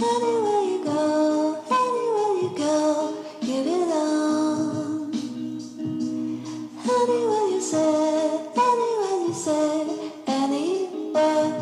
Anywhere you go, you belong. Anywhere you say, anywhere.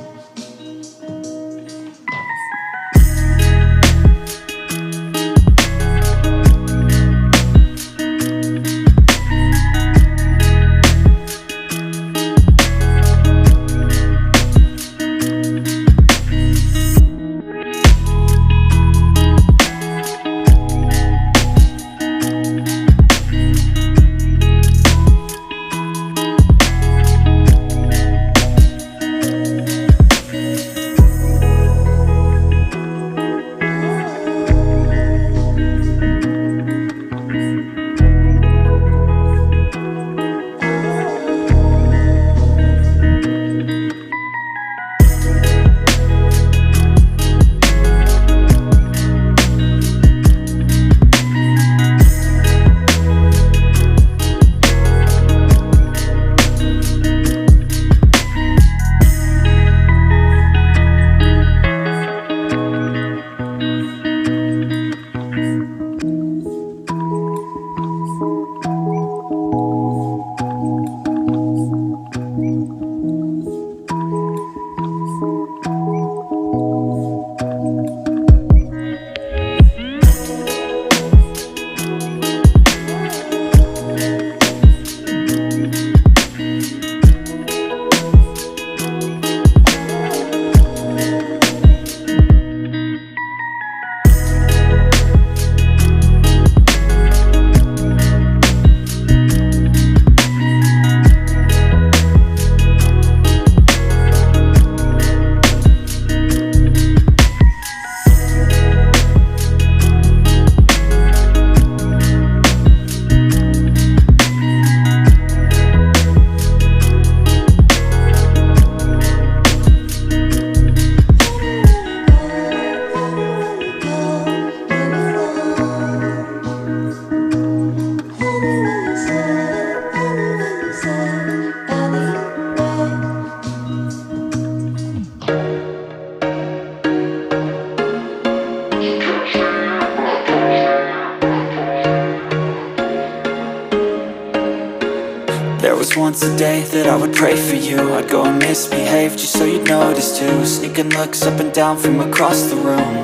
There was once a day that I would pray for you. I'd go and misbehave just so you'd notice too. Sneaking looks up and down from across the room.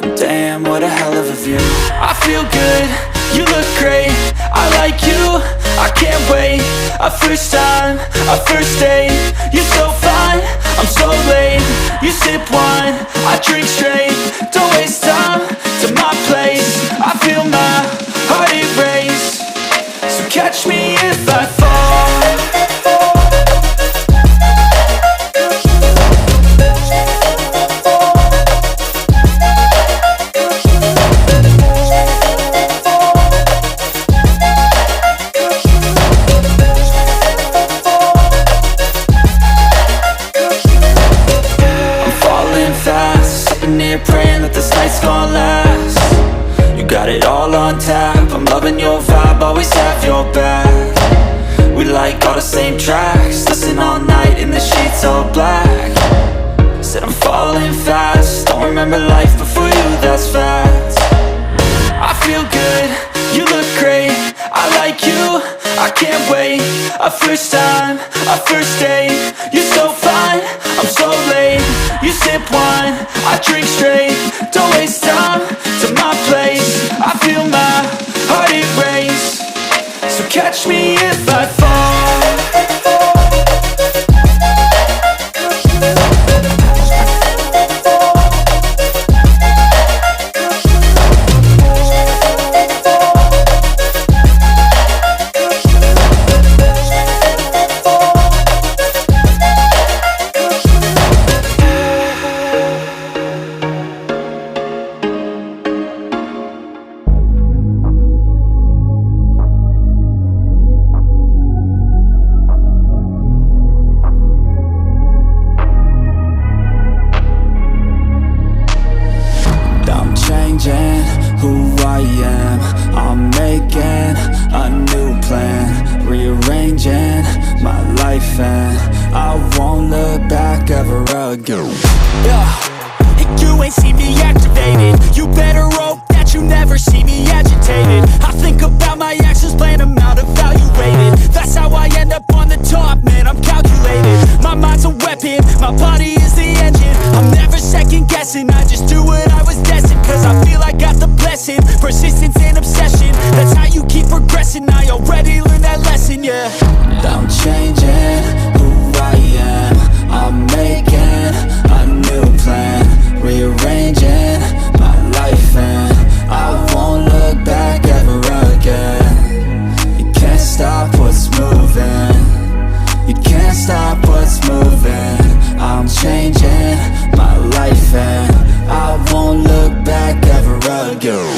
And damn, what a hell of a view. I feel good, you look great, I like you, I can't wait. A first time, a first date. You're so fine, I'm so late. You sip wine, I drink straight. Don't waste time to my place. I feel my heart erase. So catch me if I fall. Praying that this night's gonna last. You got it all on tap, I'm loving your vibe, always have your back. We like all the same tracks, listen all night in the sheets all black. Said I'm falling fast, don't remember life before you, that's fact. I feel good, you look great, I like you, I can't wait. A first time, a first date. You're so fine, I'm so late. You sip wine, I drink straight. Don't waste time to my place. I feel my heart erase. So catch me if I fall. Who I am, I'm making a new plan, rearranging my life, and I won't look back ever again. Yeah, and you ain't see me activate I just do what I was destined, cause I feel I got the blessing. Persistence and obsession, that's how you keep progressing. I already learned that lesson, yeah. I'm changing who I am. I'm making a new plan, rearranging my life, and I won't look back ever again. You can't stop what's moving. You can't stop what's moving. I'm changing my life, and I won't look back ever again.